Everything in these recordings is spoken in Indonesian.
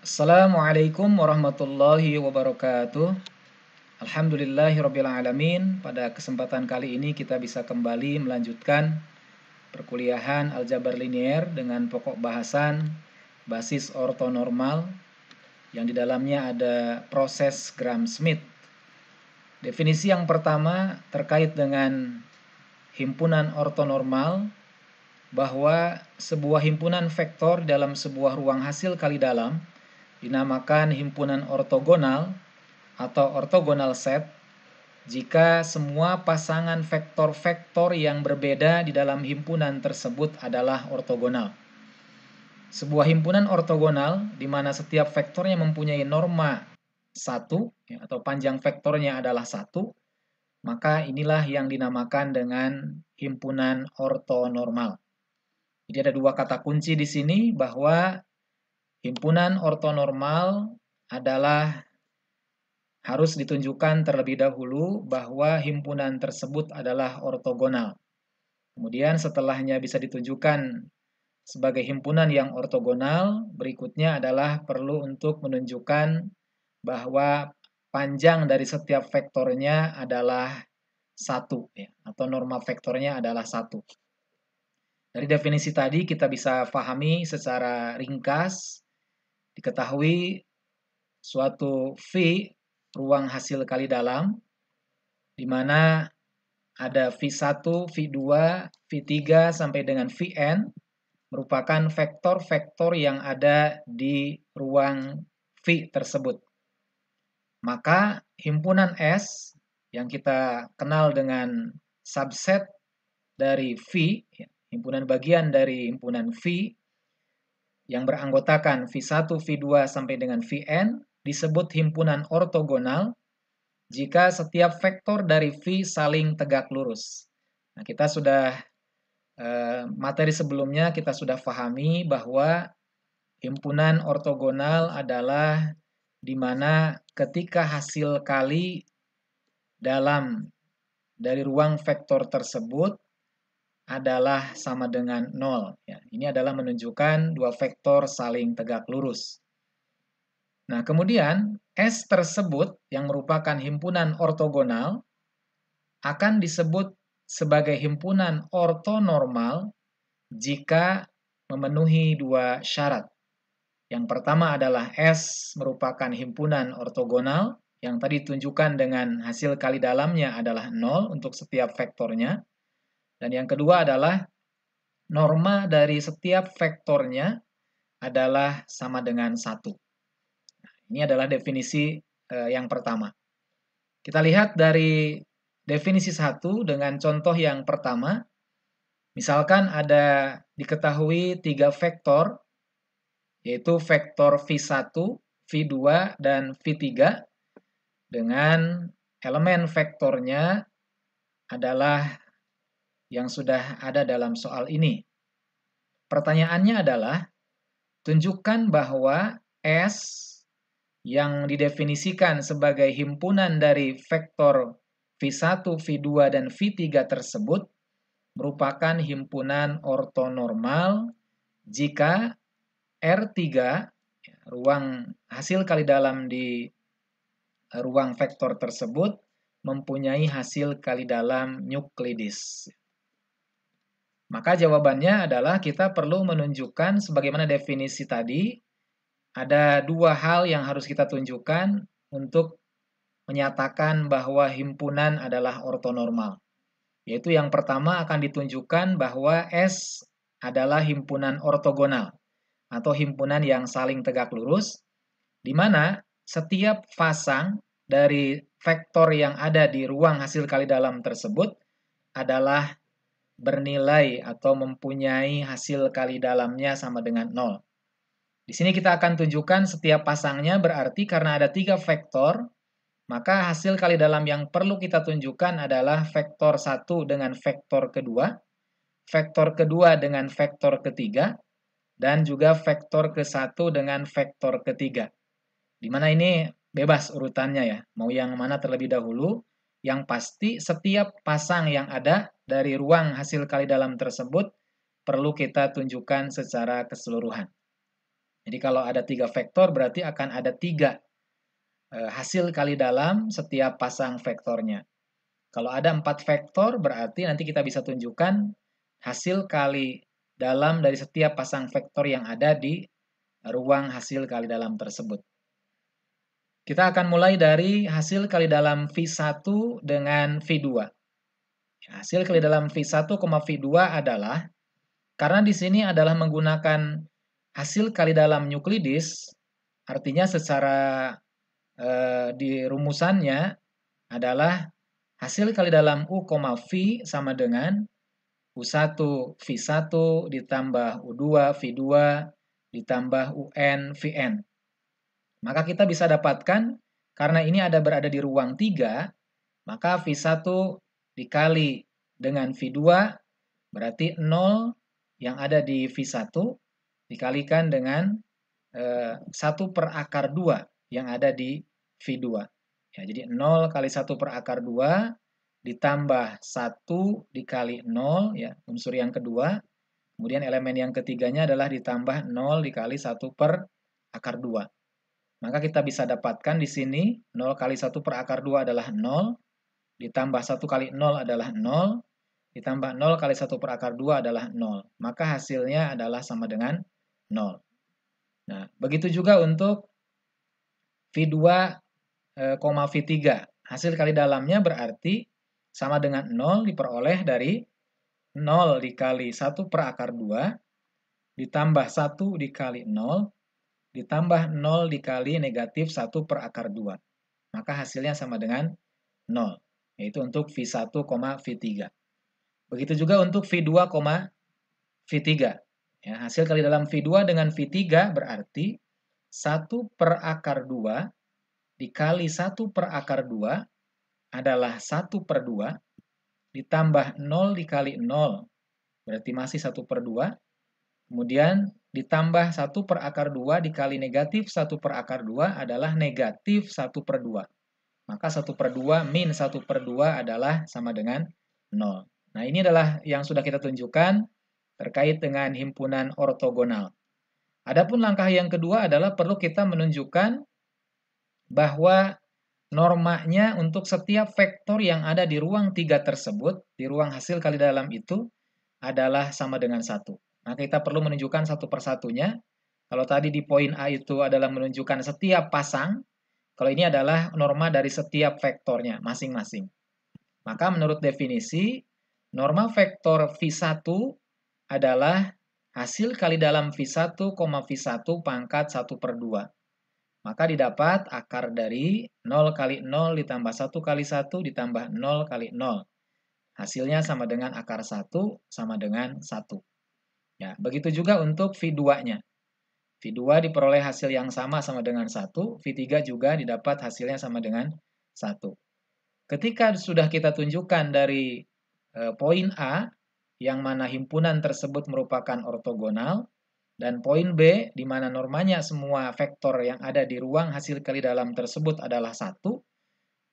Assalamualaikum warahmatullahi wabarakatuh. Alhamdulillahirrabbilalamin. Pada kesempatan kali ini kita bisa kembali melanjutkan perkuliahan aljabar linier dengan pokok bahasan basis ortonormal yang di dalamnya ada proses Gram-Schmidt. Definisi yang pertama terkait dengan himpunan ortonormal, bahwa sebuah himpunan vektor dalam sebuah ruang hasil kali dalam dinamakan himpunan ortogonal atau ortogonal set jika semua pasangan vektor-vektor yang berbeda di dalam himpunan tersebut adalah ortogonal. Sebuah himpunan ortogonal di mana setiap vektornya mempunyai norma 1 atau panjang vektornya adalah 1, maka inilah yang dinamakan dengan himpunan ortonormal. Jadi ada dua kata kunci di sini, bahwa himpunan ortonormal adalah harus ditunjukkan terlebih dahulu bahwa himpunan tersebut adalah ortogonal. Kemudian setelahnya bisa ditunjukkan sebagai himpunan yang ortogonal, berikutnya adalah perlu untuk menunjukkan bahwa panjang dari setiap vektornya adalah 1, atau norma vektornya adalah 1. Dari definisi tadi kita bisa pahami secara ringkas, diketahui suatu V ruang hasil kali dalam, di mana ada V1, V2, V3 sampai dengan Vn, merupakan vektor-vektor yang ada di ruang V tersebut. Maka himpunan S yang kita kenal dengan subset dari V, himpunan bagian dari himpunan V yang beranggotakan V1, V2 sampai dengan Vn, disebut himpunan ortogonal jika setiap vektor dari V saling tegak lurus. Nah, kita sudah materi sebelumnya kita sudah pahami bahwa himpunan ortogonal adalah di mana ketika hasil kali dalam dari ruang vektor tersebut adalah sama dengan 0. Ini adalah menunjukkan dua vektor saling tegak lurus. Nah, kemudian S tersebut yang merupakan himpunan ortogonal akan disebut sebagai himpunan ortonormal jika memenuhi dua syarat. Yang pertama adalah S merupakan himpunan ortogonal yang tadi ditunjukkan dengan hasil kali dalamnya adalah 0 untuk setiap vektornya. Dan yang kedua adalah norma dari setiap vektornya adalah sama dengan 1. Ini adalah definisi yang pertama. Kita lihat dari definisi 1 dengan contoh yang pertama. Misalkan ada diketahui 3 vektor, yaitu vektor V1, V2, dan V3, dengan elemen vektornya adalah yang sudah ada dalam soal ini. Pertanyaannya adalah, tunjukkan bahwa S yang didefinisikan sebagai himpunan dari vektor V1, V2, dan V3 tersebut merupakan himpunan ortonormal jika R3, ruang hasil kali dalam di ruang vektor tersebut, mempunyai hasil kali dalam Euclides. Maka jawabannya adalah kita perlu menunjukkan sebagaimana definisi tadi, ada dua hal yang harus kita tunjukkan untuk menyatakan bahwa himpunan adalah ortonormal. Yaitu yang pertama akan ditunjukkan bahwa S adalah himpunan ortogonal atau himpunan yang saling tegak lurus, di mana setiap pasang dari vektor yang ada di ruang hasil kali dalam tersebut adalah bernilai atau mempunyai hasil kali dalamnya sama dengan 0. Di sini kita akan tunjukkan setiap pasangnya, berarti karena ada 3 vektor, maka hasil kali dalam yang perlu kita tunjukkan adalah vektor 1 dengan vektor kedua, vektor kedua dengan vektor ketiga, dan juga vektor ke-1 dengan vektor ketiga. Di mana ini bebas urutannya ya, mau yang mana terlebih dahulu. Yang pasti setiap pasang yang ada dari ruang hasil kali dalam tersebut perlu kita tunjukkan secara keseluruhan. Jadi kalau ada 3 vektor berarti akan ada 3 hasil kali dalam setiap pasang vektornya. Kalau ada 4 vektor berarti nanti kita bisa tunjukkan hasil kali dalam dari setiap pasang vektor yang ada di ruang hasil kali dalam tersebut. Kita akan mulai dari hasil kali dalam V1 dengan V2. Hasil kali dalam V1, V2 adalah, karena di sini adalah menggunakan hasil kali dalam Euclides, artinya secara di rumusannya adalah hasil kali dalam U, V sama dengan U1 V1 ditambah U2 V2 ditambah UN Vn. Maka kita bisa dapatkan, karena ini berada di ruang 3, maka V1 dikali dengan V2 berarti 0 yang ada di V1 dikalikan dengan 1 per akar 2 yang ada di V2. Ya, jadi 0 kali 1 per akar 2 ditambah 1 dikali 0, ya, unsur yang kedua. Kemudian elemen yang ketiganya adalah ditambah 0 dikali 1 per akar 2. Maka kita bisa dapatkan di sini 0 kali 1 per akar 2 adalah 0, ditambah 1 kali 0 adalah 0, ditambah 0 kali 1 per akar 2 adalah 0. Maka hasilnya adalah sama dengan 0. Nah, begitu juga untuk V2, V3. Hasil kali dalamnya berarti sama dengan 0 diperoleh dari 0 dikali 1 per akar 2, ditambah 1 dikali 0, ditambah 0 dikali negatif 1 per akar 2. Maka hasilnya sama dengan 0, yaitu untuk V1, V3. Begitu juga untuk V2, V3. Ya, hasil kali dalam V2 dengan V3 berarti 1 per akar 2 dikali 1 per akar 2 adalah 1 per 2, ditambah 0 dikali 0, berarti masih 1 per 2, kemudian ditambah 1 per akar 2 dikali negatif 1 per akar 2 adalah negatif 1 per 2. Maka 1 per 2 min 1 per 2 adalah sama dengan 0. Nah, ini adalah yang sudah kita tunjukkan terkait dengan himpunan ortogonal. Adapun langkah yang kedua adalah perlu kita menunjukkan bahwa normanya untuk setiap vektor yang ada di ruang 3 tersebut, di ruang hasil kali dalam itu, adalah sama dengan 1. Maka kita perlu menunjukkan satu persatunya. Kalau tadi di poin A itu adalah menunjukkan setiap pasang, kalau ini adalah norma dari setiap vektornya masing-masing. Maka menurut definisi, norma vektor V1 adalah hasil kali dalam V1, V1 pangkat 1 per 2. Maka didapat akar dari 0 kali 0 ditambah 1 kali 1 ditambah 0 kali 0. Hasilnya sama dengan akar 1 sama dengan 1. Ya, begitu juga untuk V2-nya. V2 diperoleh hasil yang sama dengan 1, V3 juga didapat hasilnya sama dengan 1. Ketika sudah kita tunjukkan dari poin A, yang mana himpunan tersebut merupakan ortogonal, dan poin B, di mana normanya semua vektor yang ada di ruang hasil kali dalam tersebut adalah 1,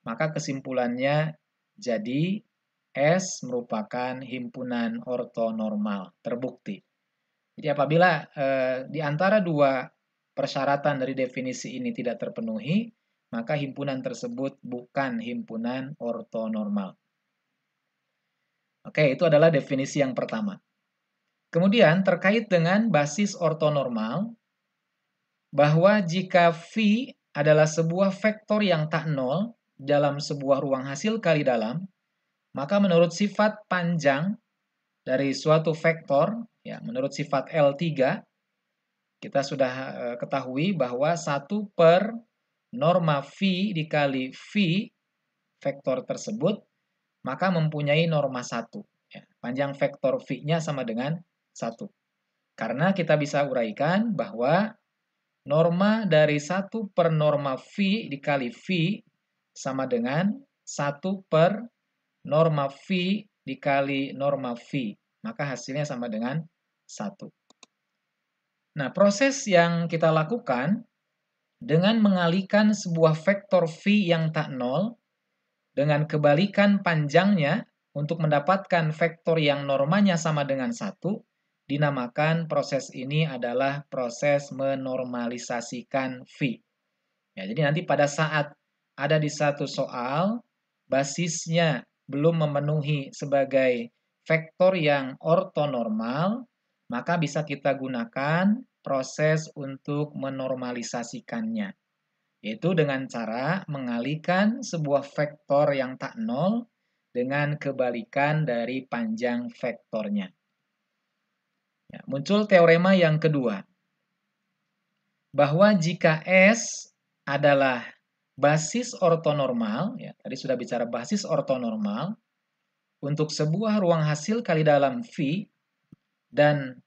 maka kesimpulannya jadi S merupakan himpunan ortonormal, terbukti. Jadi apabila di antara dua persyaratan dari definisi ini tidak terpenuhi, maka himpunan tersebut bukan himpunan ortonormal. Oke, itu adalah definisi yang pertama. Kemudian terkait dengan basis ortonormal, bahwa jika V adalah sebuah vektor yang tak nol dalam sebuah ruang hasil kali dalam, maka menurut sifat panjang dari suatu vektor, ya, menurut sifat L3, kita sudah ketahui bahwa 1 per norma V dikali V vektor tersebut, maka mempunyai norma 1. Ya, panjang vektor V-nya sama dengan 1. Karena kita bisa uraikan bahwa norma dari 1 per norma V dikali V sama dengan 1 per norma V dikali norma V. Maka hasilnya sama dengan 1. Nah, proses yang kita lakukan dengan mengalihkan sebuah vektor V yang tak nol dengan kebalikan panjangnya untuk mendapatkan vektor yang normanya sama dengan 1, dinamakan proses ini adalah proses menormalisasikan V. Ya, jadi nanti pada saat ada di satu soal, basisnya belum memenuhi sebagai vektor yang ortonormal, maka bisa kita gunakan proses untuk menormalisasikannya, yaitu dengan cara mengalihkan sebuah vektor yang tak nol dengan kebalikan dari panjang vektornya. Ya, muncul teorema yang kedua, bahwa jika S adalah basis ortonormal, ya, tadi sudah bicara basis ortonormal, untuk sebuah ruang hasil kali dalam V, dan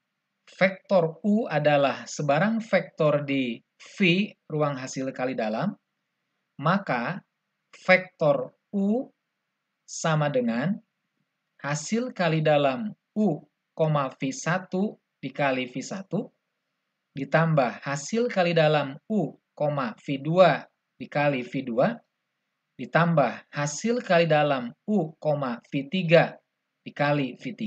vektor U adalah sebarang vektor di V ruang hasil kali dalam, maka vektor U sama dengan hasil kali dalam U, V1 dikali V1, ditambah hasil kali dalam U, V2 dikali V2, ditambah hasil kali dalam U, V3 dikali V3,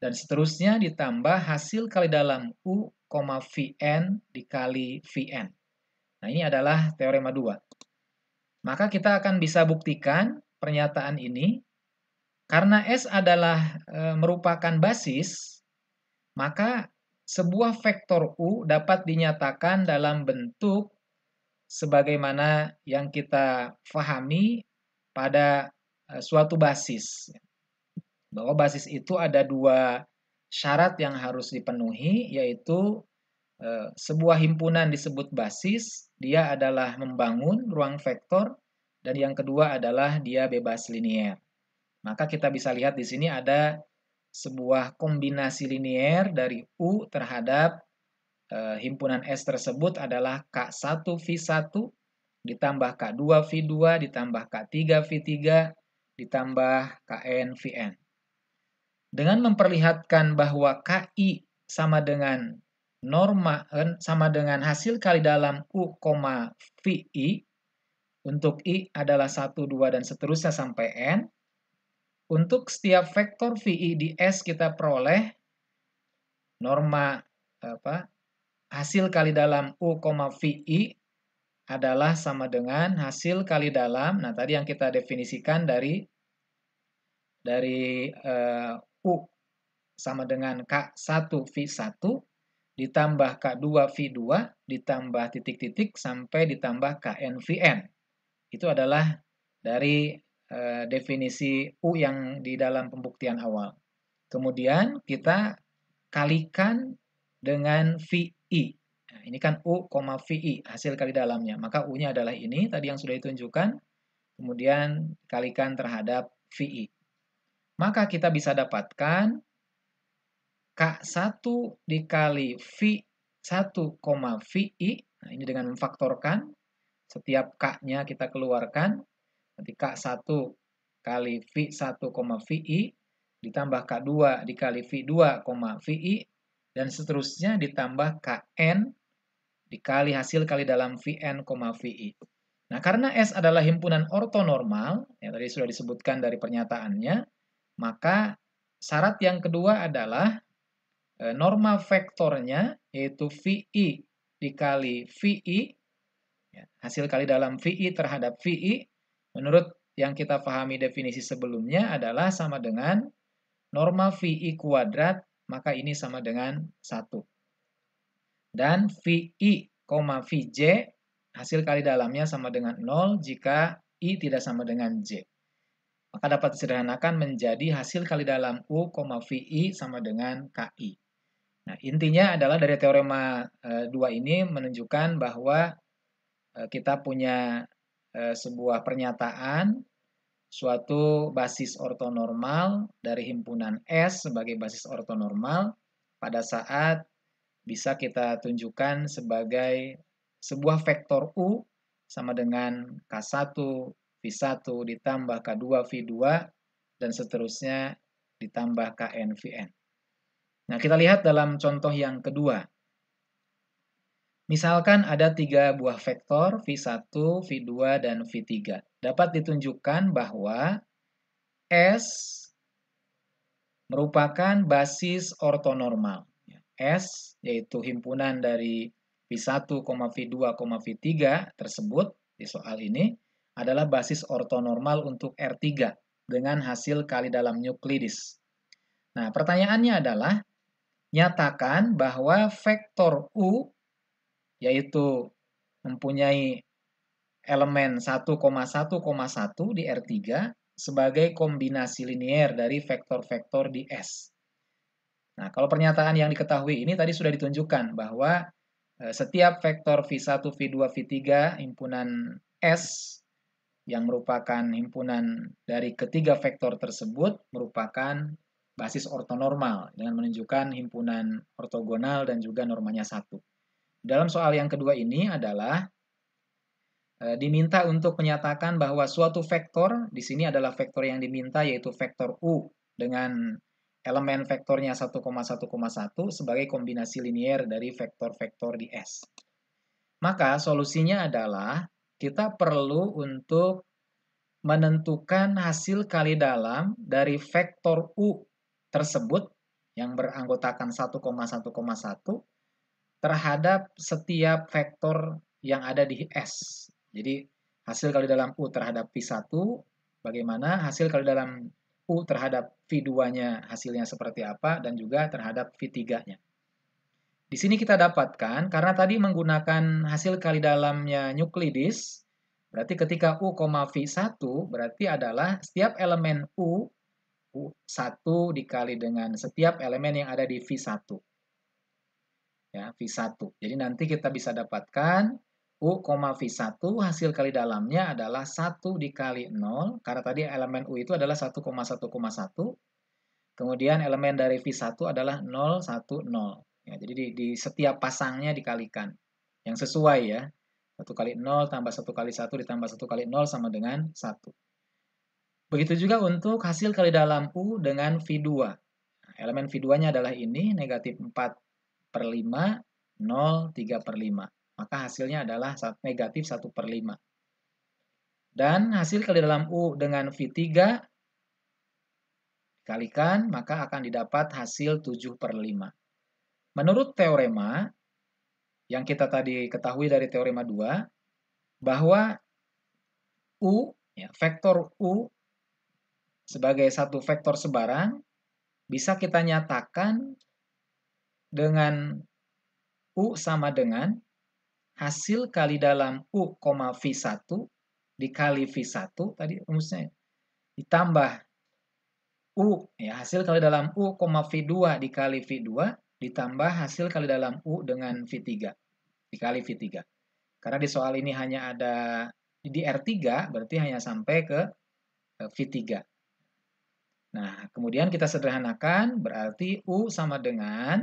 dan seterusnya ditambah hasil kali dalam U, Vn dikali Vn. Nah, ini adalah teorema 2. Maka kita akan bisa buktikan pernyataan ini, karena S adalah merupakan basis, maka sebuah vektor U dapat dinyatakan dalam bentuk sebagaimana yang kita pahami pada suatu basis. Bahwa basis itu ada dua syarat yang harus dipenuhi, yaitu sebuah himpunan disebut basis, dia adalah membangun ruang vektor, dan yang kedua adalah dia bebas linier. Maka kita bisa lihat di sini ada sebuah kombinasi linier dari U terhadap himpunan S tersebut adalah K1V1 ditambah K2V2 ditambah K3V3 ditambah KNVN. Dengan memperlihatkan bahwa KI sama dengan hasil kali dalam U, VI, untuk I adalah 1, 2, dan seterusnya sampai N. Untuk setiap vektor VI di S kita peroleh hasil kali dalam U, VI adalah sama dengan hasil kali dalam, nah tadi yang kita definisikan dari U sama dengan K1V1 ditambah K2V2 ditambah titik-titik sampai ditambah KNVN. Itu adalah dari definisi U yang di dalam pembuktian awal. Kemudian kita kalikan dengan VI. Nah, ini kan U, VI, hasil kali dalamnya. Maka U-nya adalah ini, tadi yang sudah ditunjukkan. Kemudian kalikan terhadap VI. Maka kita bisa dapatkan K1 dikali V1, VI. Nah, ini dengan memfaktorkan. Setiap K-nya kita keluarkan. Nanti K1 kali V1, VI. Ditambah K2 dikali V2, VI. Dan seterusnya ditambah Kn dikali hasil kali dalam Vn, VI. Nah, karena S adalah himpunan ortonormal, yang tadi sudah disebutkan dari pernyataannya, maka syarat yang kedua adalah norma vektornya, yaitu VI dikali VI, ya, hasil kali dalam VI terhadap VI, menurut yang kita pahami definisi sebelumnya adalah sama dengan norma VI kuadrat, maka ini sama dengan 1. Dan VI, Vj, hasil kali dalamnya sama dengan 0 jika I tidak sama dengan J. Maka dapat disederhanakan menjadi hasil kali dalam U, VI sama dengan KI. Nah, intinya adalah dari teorema 2 ini menunjukkan bahwa kita punya sebuah pernyataan suatu basis ortonormal dari himpunan S sebagai basis ortonormal pada saat bisa kita tunjukkan sebagai sebuah vektor U sama dengan K1 V1 ditambah K2 V2 dan seterusnya ditambah KN Vn. Nah, kita lihat dalam contoh yang kedua. Misalkan ada 3 buah vektor V1, V2, dan V3. Dapat ditunjukkan bahwa S merupakan basis ortonormal. S yaitu himpunan dari V1, V2, V3 tersebut di soal ini adalah basis ortonormal untuk R3 dengan hasil kali dalam Euclides. Nah, pertanyaannya adalah nyatakan bahwa vektor U yaitu mempunyai elemen 1,1,1 di R3 sebagai kombinasi linier dari vektor-vektor di S. Nah, kalau pernyataan yang diketahui ini tadi sudah ditunjukkan bahwa setiap vektor V1, V2, V3 himpunan S yang merupakan himpunan dari ketiga vektor tersebut merupakan basis ortonormal dengan menunjukkan himpunan ortogonal dan juga normanya 1. Dalam soal yang kedua ini adalah diminta untuk menyatakan bahwa suatu vektor, di sini adalah vektor yang diminta yaitu vektor U dengan elemen vektornya 1,1,1 sebagai kombinasi linier dari vektor-vektor di S. Maka solusinya adalah kita perlu untuk menentukan hasil kali dalam dari vektor U tersebut yang beranggotakan 1,1,1 terhadap setiap vektor yang ada di S. Jadi hasil kali dalam U terhadap V1, bagaimana hasil kali dalam U terhadap V2-nya hasilnya seperti apa, dan juga terhadap V3-nya. Di sini kita dapatkan, karena tadi menggunakan hasil kali dalamnya Euclides, berarti ketika U, V1, berarti adalah setiap elemen U, U1 dikali dengan setiap elemen yang ada di V1. Ya, V1. Jadi nanti kita bisa dapatkan U, V1 hasil kali dalamnya adalah 1 dikali 0, karena tadi elemen U itu adalah 1,1,1, kemudian elemen dari V1 adalah 0, 1, 0. Ya, jadi di setiap pasangnya dikalikan. Yang sesuai ya. 1 kali 0 tambah 1 kali 1 ditambah 1 kali 0 sama dengan 1. Begitu juga untuk hasil kali dalam U dengan V2. Nah, elemen V2-nya adalah ini, negatif 4/5, 0, 3/5. Maka hasilnya adalah negatif 1/5. Dan hasil kali dalam U dengan V3 dikalikan, maka akan didapat hasil 7/5. Menurut teorema, yang kita tadi ketahui dari teorema 2, bahwa U, ya, vektor U sebagai satu vektor sebarang, bisa kita nyatakan dengan U sama dengan hasil kali dalam U, V1 dikali V1 tadi rumusnya ditambah U ya hasil kali dalam U, V2 dikali V2 ditambah hasil kali dalam U dengan V3 dikali V3. Karena di soal ini hanya ada di R3 berarti hanya sampai ke V3. Nah, kemudian kita sederhanakan berarti U sama dengan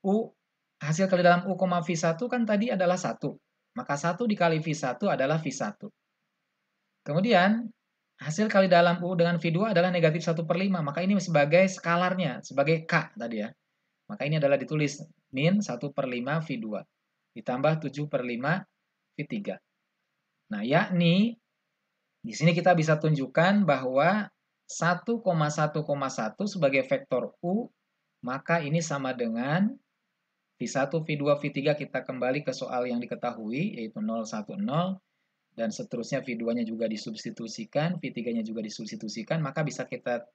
U hasil kali dalam U, V1 kan tadi adalah 1. Maka 1 dikali V1 adalah V1. Kemudian, hasil kali dalam U dengan V2 adalah negatif 1/5. Maka ini sebagai skalarnya, sebagai K tadi ya. Maka ini adalah ditulis min 1/5 V2. Ditambah 7/5 V3. Nah, yakni, di sini kita bisa tunjukkan bahwa 1,1,1 sebagai vektor U, maka ini sama dengan V1, V2, V3 kita kembali ke soal yang diketahui, yaitu 0, 1, 0, dan seterusnya V2-nya juga disubstitusikan, V3-nya juga disubstitusikan, maka bisa kita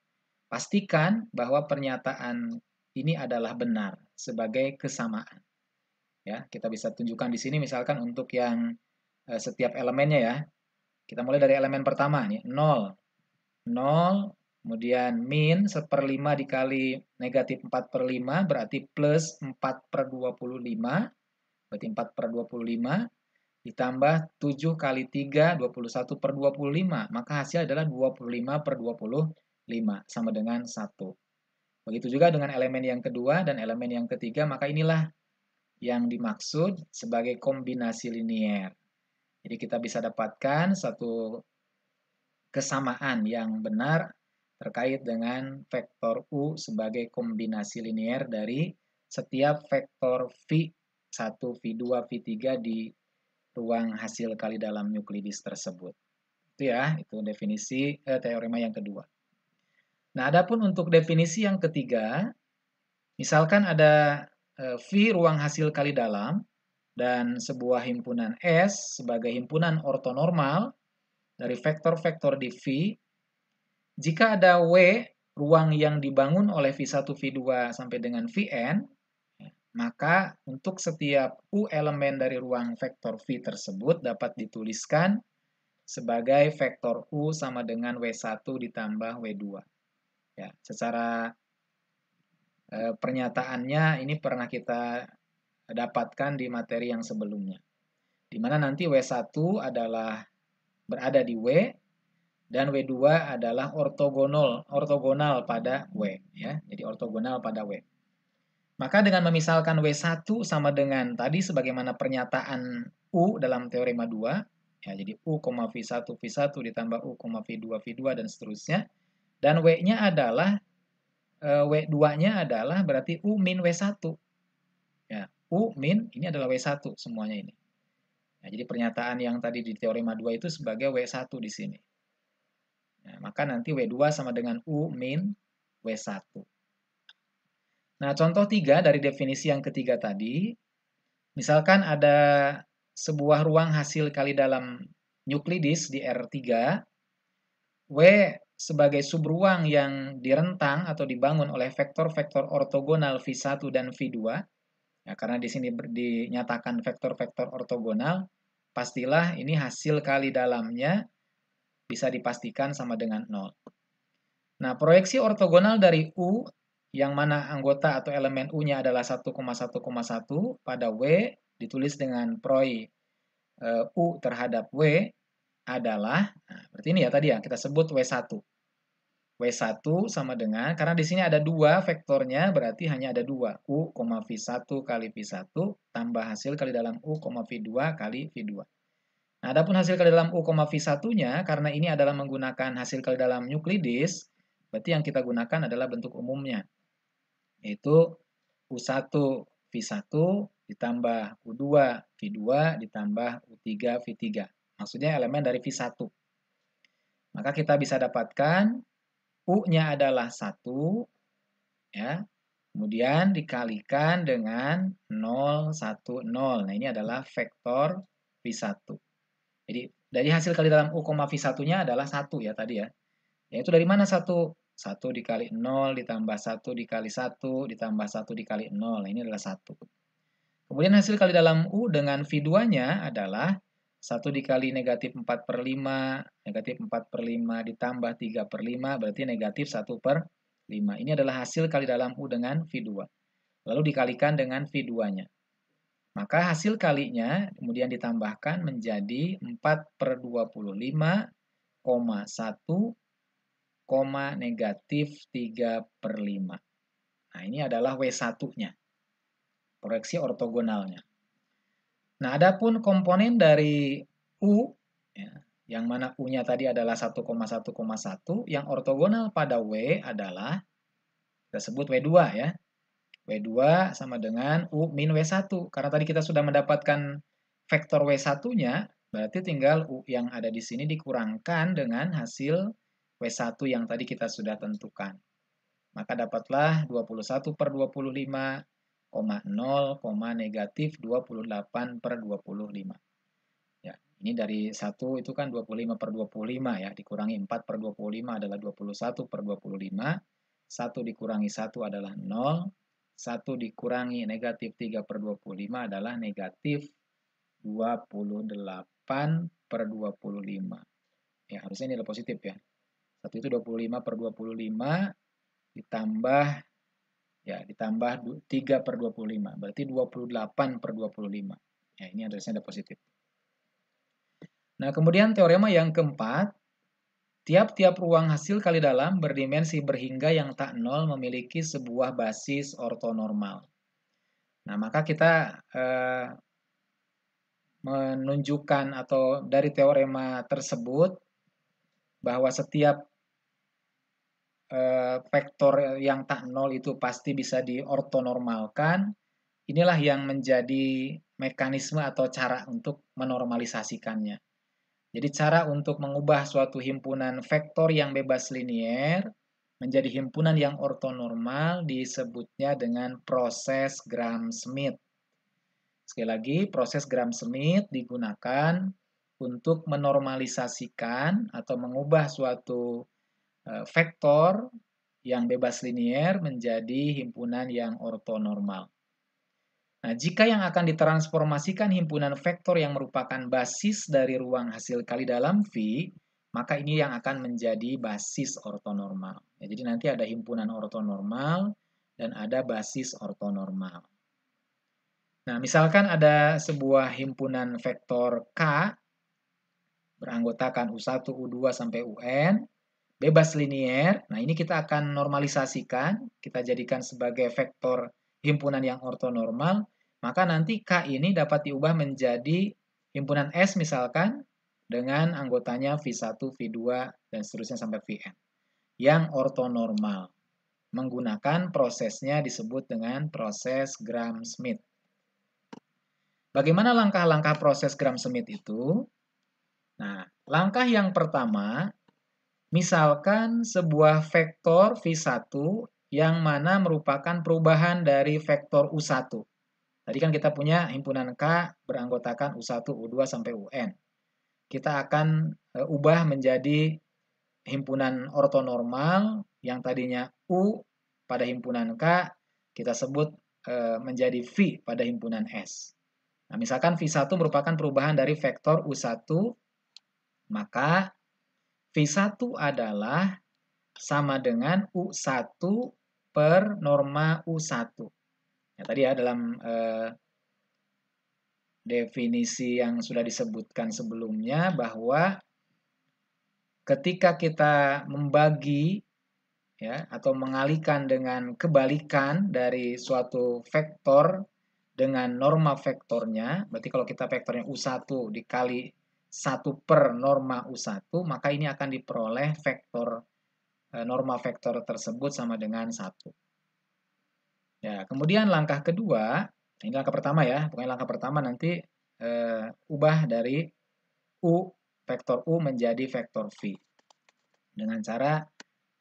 pastikan bahwa pernyataan ini adalah benar sebagai kesamaan. Ya, kita bisa tunjukkan di sini misalkan untuk yang setiap elemennya ya. Kita mulai dari elemen pertama nih, 0. 0, kemudian min 1/5 dikali negatif 4/5 berarti plus 4/25, berarti 4/25, ditambah 7 kali 3, 21/25, maka hasil adalah 25/25, sama dengan 1. Begitu juga dengan elemen yang kedua dan elemen yang ketiga, maka inilah yang dimaksud sebagai kombinasi linier. Jadi kita bisa dapatkan satu kesamaan yang benar terkait dengan vektor U sebagai kombinasi linier dari setiap vektor V1, V2, V3 di ruang hasil kali dalam Euclides tersebut. Itu ya, itu definisi teorema yang kedua. Nah, adapun untuk definisi yang ketiga, misalkan ada V ruang hasil kali dalam dan sebuah himpunan S sebagai himpunan ortonormal dari vektor-vektor di V, jika ada W ruang yang dibangun oleh V1, V2 sampai dengan Vn, maka untuk setiap U elemen dari ruang vektor V tersebut dapat dituliskan sebagai vektor U sama dengan W1 ditambah W2. Ya, secara pernyataannya ini pernah kita dapatkan di materi yang sebelumnya. Di mana nanti W1 adalah berada di W dan W2 adalah ortogonal pada W, ya. Jadi ortogonal pada W. Maka dengan memisalkan W1 sama dengan tadi sebagaimana pernyataan U dalam teorema 2, ya, jadi U, V1, V1 ditambah U, V2, V2 dan seterusnya. Dan W-nya adalah W2-nya adalah berarti U min W1. Ya, U min ini adalah W1 semuanya ini. Nah, jadi pernyataan yang tadi di teorema 2 itu sebagai W1 di sini. Nah, maka nanti W2 sama dengan U min W1. Nah, contoh 3 dari definisi yang ketiga tadi, misalkan ada sebuah ruang hasil kali dalam Euclides di R3, W sebagai subruang yang direntang atau dibangun oleh vektor-vektor ortogonal V1 dan V2, ya, karena di sini dinyatakan vektor-vektor ortogonal, pastilah ini hasil kali dalamnya bisa dipastikan sama dengan 0. Nah, proyeksi ortogonal dari U, yang mana anggota atau elemen U-nya adalah 1,1,1 pada W, ditulis dengan proy U terhadap W, adalah, nah, berarti ini ya tadi ya, kita sebut W1. W1 sama dengan, karena di sini ada dua vektornya, berarti hanya ada dua. U, V1 kali V1 tambah hasil kali dalam U, V2 kali V2. Nah, adapun hasil kali dalam U, V1-nya, karena ini adalah menggunakan hasil kali dalam Euclides, berarti yang kita gunakan adalah bentuk umumnya, yaitu U1 V1 ditambah U2 V2 ditambah U3 V3. Maksudnya elemen dari V1. Maka kita bisa dapatkan U-nya adalah 1, ya. Kemudian dikalikan dengan 0, 1, 0. Nah, ini adalah vektor V1. Jadi, dari hasil kali dalam U, V1-nya adalah 1 ya tadi ya. Yaitu dari mana 1? 1 dikali 0 ditambah 1 dikali 1 ditambah 1 dikali 0. Nah, ini adalah 1. Kemudian hasil kali dalam U dengan V2-nya adalah 1 dikali negatif 4/5, negatif 4/5 ditambah 3/5, berarti negatif 1/5. Ini adalah hasil kali dalam U dengan V2. Lalu dikalikan dengan V2-nya. Maka hasil kalinya kemudian ditambahkan menjadi 4/25, 1, negatif 3/5. Nah, ini adalah W1-nya, proyeksi ortogonalnya. Nah, adapun komponen dari U, ya, yang mana U-nya tadi adalah 1,1,1, yang ortogonal pada W adalah, kita sebut W2 ya. W2 sama dengan U min W1. Karena tadi kita sudah mendapatkan vektor W1-nya, berarti tinggal U yang ada di sini dikurangkan dengan hasil W1 yang tadi kita sudah tentukan. Maka dapatlah 21/25, 0, negatif 28/25. Ya, ini dari 1 itu kan 25/25 ya, dikurangi 4/25 adalah 21/25, 1 dikurangi 1 adalah 0, 1 dikurangi negatif 3/25 adalah negatif 28/25. Ya, harusnya ini adalah positif ya. 1 itu 25/25 ditambah 3/25, berarti 28/25. Ya, ini harusnya ada positif. Nah, kemudian teorema yang keempat, tiap-tiap ruang hasil kali dalam berdimensi berhingga yang tak nol memiliki sebuah basis ortonormal. Nah, maka kita menunjukkan atau dari teorema tersebut bahwa setiap vektor yang tak nol itu pasti bisa diortonormalkan. Inilah yang menjadi mekanisme atau cara untuk menormalisasikannya. Jadi cara untuk mengubah suatu himpunan vektor yang bebas linier menjadi himpunan yang ortonormal disebutnya dengan proses Gram-Schmidt. Sekali lagi, proses Gram-Schmidt digunakan untuk menormalisasikan atau mengubah suatu vektor yang bebas linier menjadi himpunan yang ortonormal. Nah, jika yang akan ditransformasikan himpunan vektor yang merupakan basis dari ruang hasil kali dalam V, maka ini yang akan menjadi basis ortonormal. Ya, jadi nanti ada himpunan ortonormal dan ada basis ortonormal. Nah, misalkan ada sebuah himpunan vektor K beranggotakan U1, U2 sampai UN, bebas linier. Nah, ini kita akan normalisasikan, kita jadikan sebagai vektor himpunan yang ortonormal, maka nanti K ini dapat diubah menjadi himpunan S misalkan dengan anggotanya V1, V2, dan seterusnya sampai Vn yang ortonormal. Menggunakan prosesnya disebut dengan proses Gram-Schmidt. Bagaimana langkah-langkah proses Gram-Schmidt itu? Nah, langkah yang pertama, misalkan sebuah vektor V1 yang mana merupakan perubahan dari vektor U1. Tadi kan kita punya himpunan K beranggotakan U1, U2 sampai UN. Kita akan ubah menjadi himpunan ortonormal yang tadinya U pada himpunan K, kita sebut menjadi V pada himpunan S. Nah, misalkan V1 merupakan perubahan dari vektor U1, maka V1 adalah sama dengan U1 per norma U1. Ya, tadi ya dalam definisi yang sudah disebutkan sebelumnya bahwa ketika kita membagi ya atau mengalihkan dengan kebalikan dari suatu vektor dengan norma vektornya, berarti kalau kita vektornya U1 dikali 1 per norma U1, maka ini akan diperoleh vektor norma vektor tersebut sama dengan 1. Ya, kemudian langkah kedua, ini langkah pertama ya, pokoknya langkah pertama nanti ubah dari U, vektor U menjadi vektor V. Dengan cara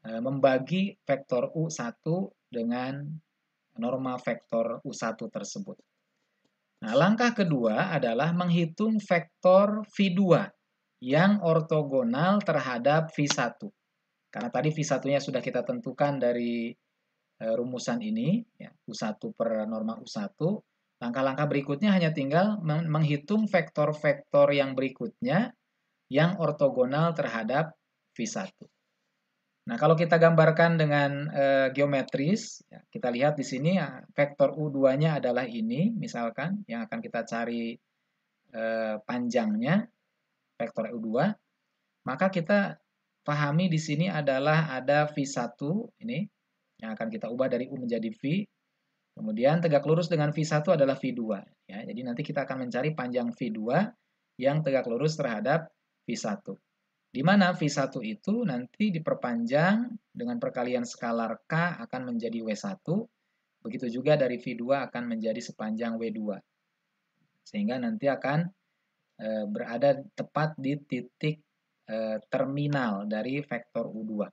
membagi vektor U1 dengan norma vektor U1 tersebut. Nah, langkah kedua adalah menghitung vektor V2 yang ortogonal terhadap V1. Karena tadi V1-nya sudah kita tentukan dari rumusan ini, ya, U1 per norma U1. Langkah-langkah berikutnya hanya tinggal menghitung vektor-vektor yang berikutnya yang ortogonal terhadap V1. Nah, kalau kita gambarkan dengan geometris, ya, kita lihat di sini ya, vektor U2-nya adalah ini, misalkan, yang akan kita cari panjangnya, vektor U2. Maka kita pahami di sini adalah ada V1, ini, yang akan kita ubah dari U menjadi V. Kemudian tegak lurus dengan V1 adalah V2. Ya, jadi nanti kita akan mencari panjang V2 yang tegak lurus terhadap V1. Di mana V1 itu nanti diperpanjang dengan perkalian skalar K akan menjadi W1. Begitu juga dari V2 akan menjadi sepanjang W2. Sehingga nanti akan berada tepat di titik terminal dari vektor U2.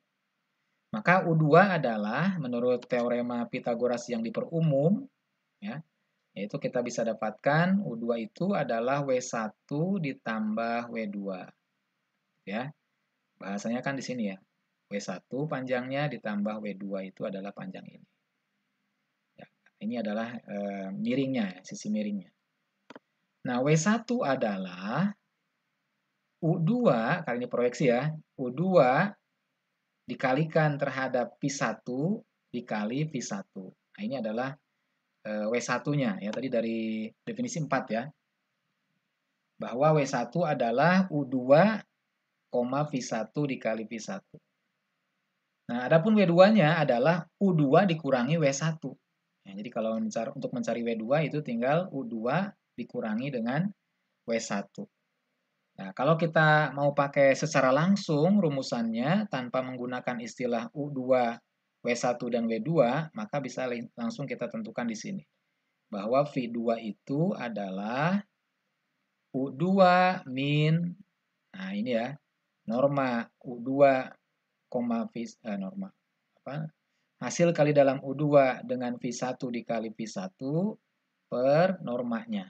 Maka U2 adalah menurut teorema Pythagoras yang diperumum, ya, yaitu kita bisa dapatkan U2 itu adalah W1 ditambah W2. Ya. Bahasanya kan di sini ya. W1 panjangnya ditambah W2 itu adalah panjang ini. Ya, ini adalah miringnya, sisi miringnya. Nah, W1 adalah U2, kali ini proyeksi ya, U2 dikalikan terhadap P1 dikali V1. Nah, ini adalah W1-nya, ya tadi dari definisi 4 ya. Bahwa W1 adalah U2, V1 dikali V1. Nah, adapun W2-nya adalah U2 dikurangi W1. Ya, jadi kalau untuk mencari W2 itu tinggal U2 dikurangi dengan W1. Nah, kalau kita mau pakai secara langsung rumusannya tanpa menggunakan istilah U2, W1 dan W2, maka bisa langsung kita tentukan di sini. Bahwa V2 itu adalah U2 min, nah ini ya, norma U2, norma hasil kali dalam U2 dengan V1 dikali V1 per normanya.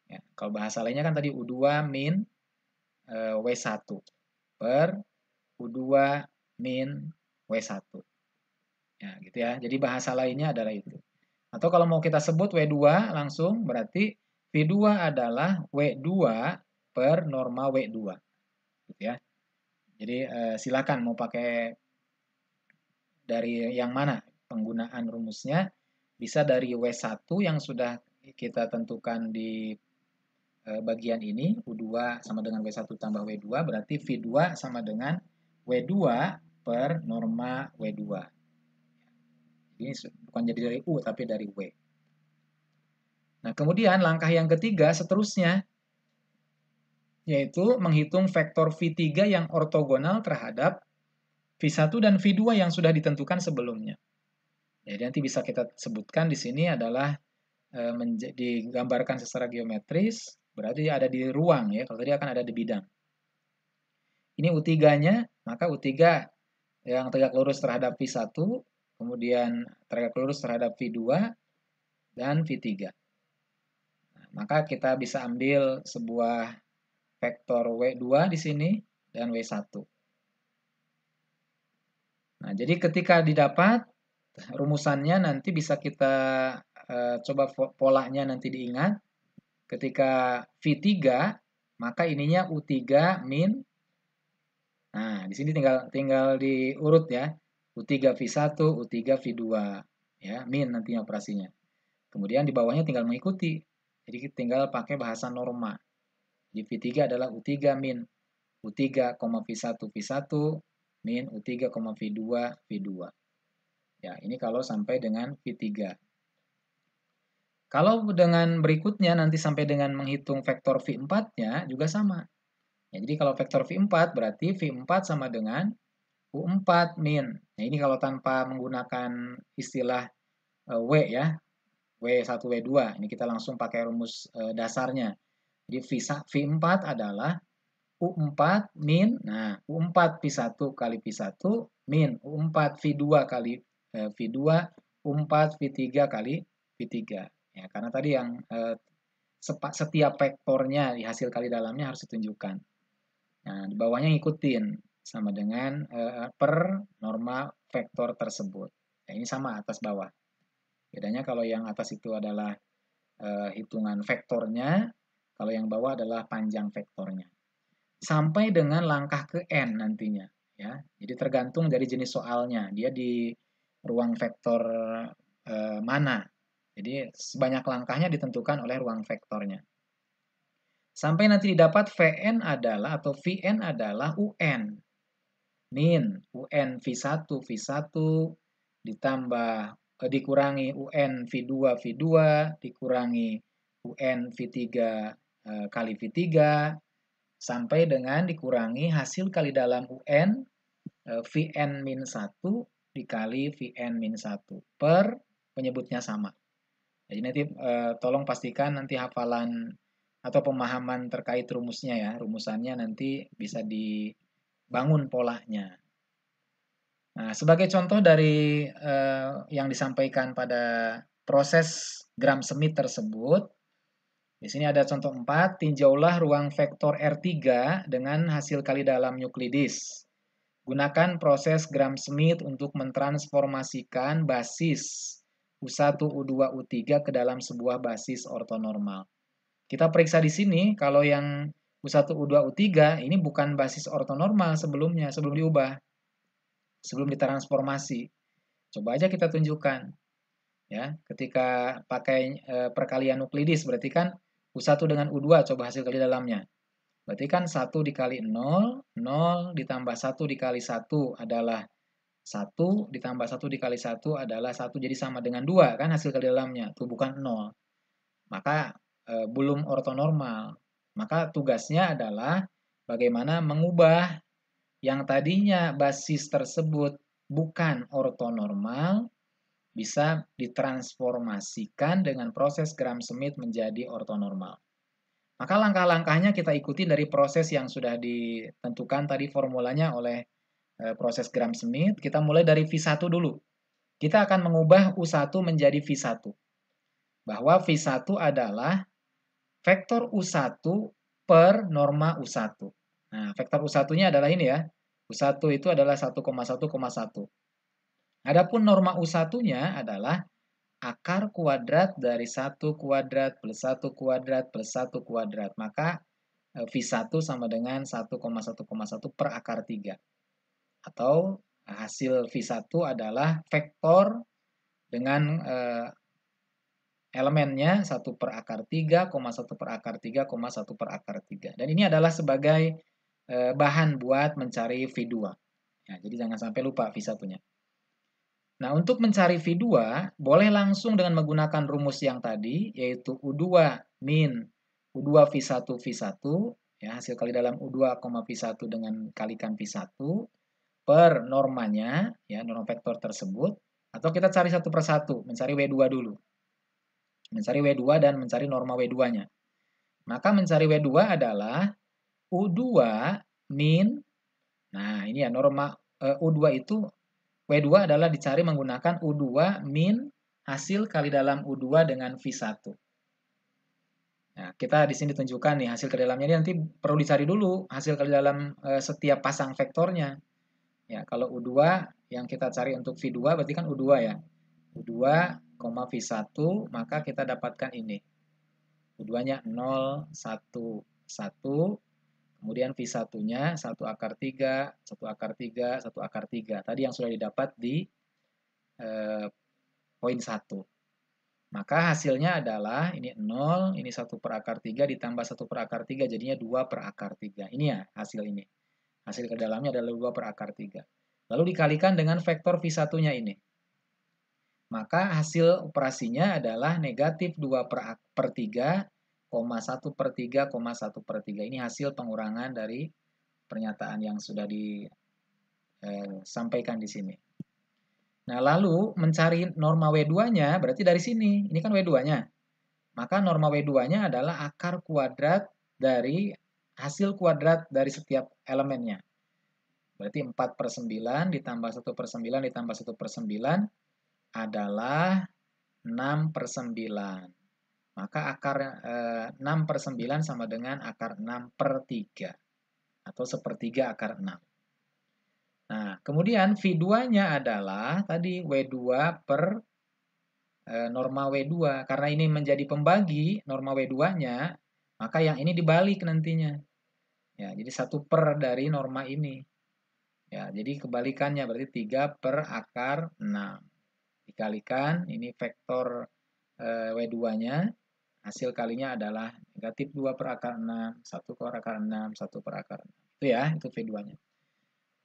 Ya, kalau bahasa lainnya kan tadi U2 min W1 per U2 min W1. Ya, gitu ya. Jadi bahasa lainnya adalah itu. Atau kalau mau kita sebut W2 langsung, berarti V2 adalah W2 per norma W2. Gitu ya. Jadi silakan mau pakai dari yang mana penggunaan rumusnya. Bisa dari W1 yang sudah kita tentukan di bagian ini, U2 sama dengan W1 tambah W2, berarti V2 sama dengan W2 per norma W2. Ini bukan jadi dari U, tapi dari W. Nah, kemudian langkah yang ketiga seterusnya, yaitu menghitung vektor V3 yang ortogonal terhadap V1 dan V2 yang sudah ditentukan sebelumnya. Jadi nanti bisa kita sebutkan di sini adalah digambarkan secara geometris, berarti ada di ruang ya, kalau tadi akan ada di bidang. Ini U3-nya, maka U3 yang tegak lurus terhadap V1, kemudian tegak lurus terhadap V2, dan V3. Nah, maka kita bisa ambil sebuah vektor W2 di sini dan W1. Nah, jadi ketika didapat, rumusannya nanti bisa kita coba polanya nanti diingat. Ketika V3, maka ininya U3 min. Nah, di sini tinggal diurut ya. U3 V1, U3 V2 ya, min nantinya operasinya. Kemudian di bawahnya tinggal mengikuti. Jadi tinggal pakai bahasa norma. Di V3 adalah U3 min U3, V1 V1 min U3, V2 V2. Ya, ini kalau sampai dengan V3. Kalau dengan berikutnya nanti sampai dengan menghitung vektor V4-nya juga sama. Ya, jadi kalau vektor V4 berarti V4 sama dengan U4 min. Nah, ini kalau tanpa menggunakan istilah W ya. W1, W2. Ini kita langsung pakai rumus dasarnya. Jadi V4 adalah U4 min, nah U4 V1 kali V1 min U4 V2 kali V2, U4 V3 kali V3. Ya, karena tadi yang setiap vektornya di hasil kali dalamnya harus ditunjukkan. Nah, di bawahnya ngikutin sama dengan per norma vektor tersebut. Ya, ini sama atas bawah. Bedanya kalau yang atas itu adalah hitungan vektornya, kalau yang bawah adalah panjang vektornya. Sampai dengan langkah ke N nantinya. Ya. Jadi tergantung dari jenis soalnya. Dia di ruang vektor mana. Jadi sebanyak langkahnya ditentukan oleh ruang vektornya. Sampai nanti didapat Vn adalah atau Vn adalah UN. Min UN V1 V1 ditambah dikurangi UN V2 V2 dikurangi UN V3 kali V3 sampai dengan dikurangi hasil kali dalam UN Vn-1 dikali Vn-1 per penyebutnya sama. Jadi nanti tolong pastikan nanti hafalan atau pemahaman terkait rumusnya ya. Rumusannya nanti bisa dibangun polanya. Nah, sebagai contoh dari yang disampaikan pada proses Gram-Schmidt tersebut, di sini ada contoh 4, tinjaulah ruang vektor R3 dengan hasil kali dalam Euclides. Gunakan proses Gram-Schmidt untuk mentransformasikan basis U1, U2, U3 ke dalam sebuah basis ortonormal. Kita periksa di sini, kalau yang U1, U2, U3 ini bukan basis ortonormal sebelumnya, sebelum diubah, sebelum ditransformasi. Coba aja kita tunjukkan. Ya, ketika pakai perkalian Euclides, berarti kan U1 dengan U2, coba hasil kali dalamnya. Berarti kan 1 dikali 0, 0 ditambah 1 dikali 1 adalah 1, ditambah 1 dikali 1 adalah 1, jadi sama dengan 2, kan hasil kali dalamnya, itu bukan 0. Maka belum ortonormal. Maka tugasnya adalah bagaimana mengubah yang tadinya basis tersebut bukan ortonormal, bisa ditransformasikan dengan proses Gram-Schmidt menjadi ortonormal. Maka langkah-langkahnya kita ikuti dari proses yang sudah ditentukan tadi formulanya oleh proses Gram-Schmidt, kita mulai dari V1 dulu. Kita akan mengubah U1 menjadi V1. Bahwa V1 adalah vektor U1 per norma U1. Nah, vektor U1-nya adalah ini ya. U1 itu adalah 1,1,1. Adapun norma U1-nya adalah akar kuadrat dari 1 kuadrat plus 1 kuadrat plus 1 kuadrat. Maka V1 sama dengan 1,1,1 per akar 3. Atau hasil V1 adalah vektor dengan elemennya 1 per akar 3, 1 per akar 3, 1 per akar 3. Dan ini adalah sebagai bahan buat mencari V2. Ya, jadi jangan sampai lupa V1-nya. Nah, untuk mencari V2, boleh langsung dengan menggunakan rumus yang tadi, yaitu U2 min U2 V1 V1, ya, hasil kali dalam U2, V1 dengan kalikan V1, per normanya, ya, norma vektor tersebut, atau kita cari satu per satu, mencari W2 dulu. Mencari W2 dan mencari norma W2-nya. Maka mencari W2 adalah U2 min, nah ini ya norma U2 itu, W2 adalah dicari menggunakan U2 min hasil kali dalam U2 dengan V1. Nah, kita di sini tunjukkan nih hasil kali dalamnya, ini nanti perlu dicari dulu hasil kali dalam setiap pasang vektornya. Ya, kalau U2 yang kita cari untuk V2 berarti kan U2 ya. U2, V1, maka kita dapatkan ini. U2-nya 0, 1, 1. Kemudian V1-nya 1 akar 3, 1 akar 3, 1 akar 3. Tadi yang sudah didapat di poin 1. Maka hasilnya adalah ini 0, ini 1 per akar 3 ditambah 1 per akar 3, jadinya 2 per akar 3. Ini ya hasil ini. Hasil ke dalamnya adalah 2 per akar 3. Lalu dikalikan dengan vektor V1-nya ini. Maka hasil operasinya adalah negatif 2 per 3, 1 per 3, 1 per 3. Ini hasil pengurangan dari pernyataan yang sudah disampaikan di sini. Nah, lalu mencari norma W2-nya berarti dari sini. Ini kan W2-nya. Maka norma W2-nya adalah akar kuadrat dari hasil kuadrat dari setiap elemennya. Berarti 4 per 9 ditambah 1 per 9 ditambah 1 per 9 adalah 6 per 9. Maka akar 6 per 9 sama dengan akar 6 per 3. Atau sepertiga akar 6. Nah, kemudian V2-nya adalah tadi W2 per norma W2. Karena ini menjadi pembagi norma W2-nya, maka yang ini dibalik nantinya. Ya, jadi 1 per dari norma ini. Ya, jadi kebalikannya berarti 3 per akar 6. Dikalikan, ini vektor W2-nya, hasil kalinya adalah negatif 2 per akar 6, 1 per akar 6, 1 per akar 6. Itu ya, itu V2-nya.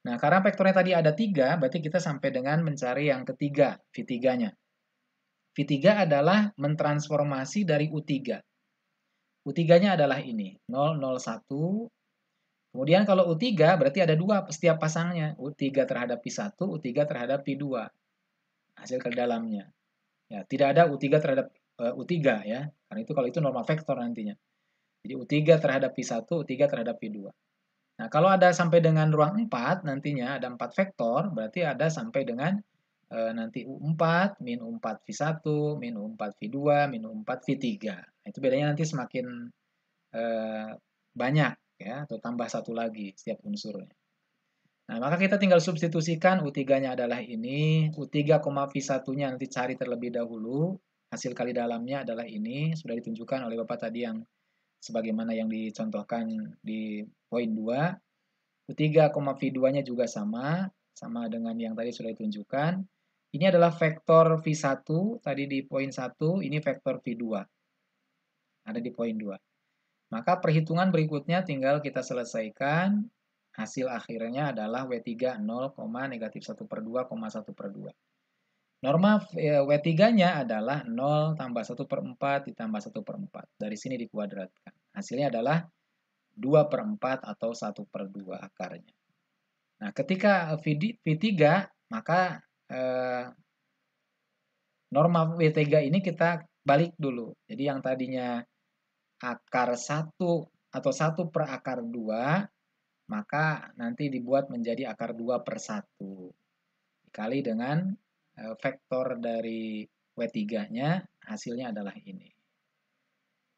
Nah, karena vektornya tadi ada 3, berarti kita sampai dengan mencari yang ketiga, V3-nya. V3 adalah mentransformasi dari U3. U3-nya adalah ini, 0, 0, 1. Kemudian kalau U3 berarti ada 2 setiap pasangnya. U3 terhadap V1, U3 terhadap V2. Hasil ke dalamnya. Ya, tidak ada U3 terhadap U3 ya. Karena itu kalau itu norma vektor nantinya. Jadi U3 terhadap V1, U3 terhadap V2. Nah, kalau ada sampai dengan ruang 4, nantinya ada 4 vektor, berarti ada sampai dengan nanti U4, min U4 V1, min U4 V2, min U4 V3. Nah, itu bedanya nanti semakin banyak, ya, atau tambah satu lagi setiap unsurnya. Nah, maka kita tinggal substitusikan U3-nya adalah ini, U3, V1-nya nanti cari terlebih dahulu, hasil kali dalamnya adalah ini, sudah ditunjukkan oleh Bapak tadi yang sebagaimana yang dicontohkan di poin 2. U3, V2-nya juga sama dengan yang tadi sudah ditunjukkan. Ini adalah vektor V1, tadi di poin 1, ini vektor V2. Ada di poin 2. Maka perhitungan berikutnya tinggal kita selesaikan, hasil akhirnya adalah W3 0, negatif 1 per 2, 1 per 2. Norma W3-nya adalah 0 tambah 1 per 4 ditambah 1 per 4. Dari sini dikuadratkan. Hasilnya adalah 2 per 4 atau 1 per 2 akarnya. Nah, ketika V3, maka norma W3 ini kita balik dulu. Jadi yang tadinya akar 1 atau 1 per akar 2, maka nanti dibuat menjadi akar 2 per 1. Dikali dengan vektor dari W3-nya, hasilnya adalah ini.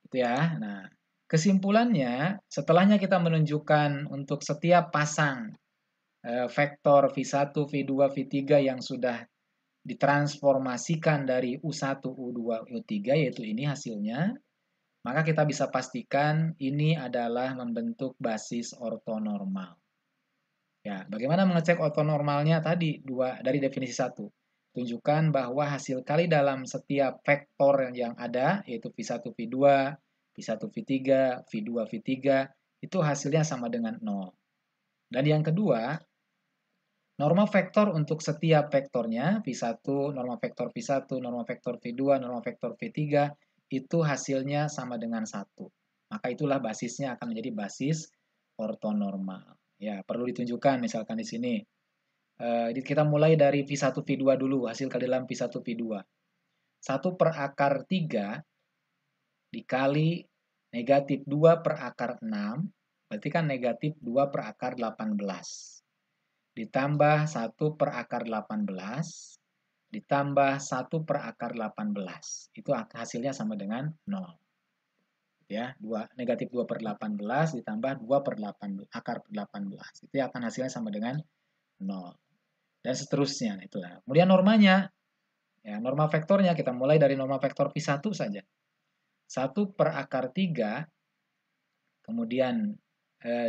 Itu ya. Nah, kesimpulannya, setelahnya kita menunjukkan untuk setiap pasang vektor V1, V2, V3 yang sudah ditransformasikan dari U1, U2, U3, yaitu ini hasilnya, maka kita bisa pastikan ini adalah membentuk basis ortonormal. Ya, bagaimana mengecek ortonormalnya tadi? Dari definisi 1. Tunjukkan bahwa hasil kali dalam setiap vektor yang ada, yaitu V1, V2, V1, V3, V2, V3, itu hasilnya sama dengan 0. Dan yang kedua, norma vektor untuk setiap vektornya, V1, norma vektor V1, norma vektor V2, norma vektor V3, itu hasilnya sama dengan 1. Maka itulah basisnya akan menjadi basis ortonormal. Ya, perlu ditunjukkan misalkan di sini. Kita mulai dari V1, V2 dulu, hasil kali dalam V1, V2. 1 per akar 3 dikali negatif 2 per akar 6, berarti kan negatif 2 per akar 18. Ditambah 1 per akar 18, ditambah 1 per akar 18. Itu hasilnya sama dengan 0. Ya, negatif 2 per 18 ditambah 2 per 8, akar 18. Itu akan hasilnya sama dengan 0. Dan seterusnya. Itulah. Kemudian normanya, ya, norma vektornya kita mulai dari norma vektor V1 saja. 1 per akar 3, kemudian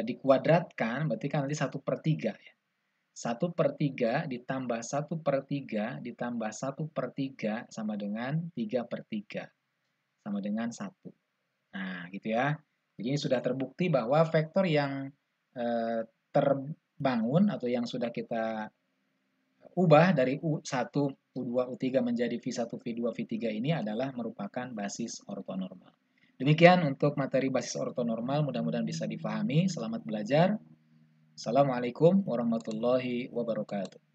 dikuadratkan, berarti kan nanti 1 per 3. Ya. 1 per 3 ditambah 1 per 3 ditambah 1 per 3 sama dengan 3 per 3. Sama dengan 1. Nah, gitu ya. Jadi ini sudah terbukti bahwa vektor yang terbangun atau yang sudah kita ubah dari U1, U2, U3 menjadi V1, V2, V3 ini adalah merupakan basis ortonormal. Demikian untuk materi basis ortonormal, mudah-mudahan bisa difahami. Selamat belajar. Assalamualaikum warahmatullahi wabarakatuh.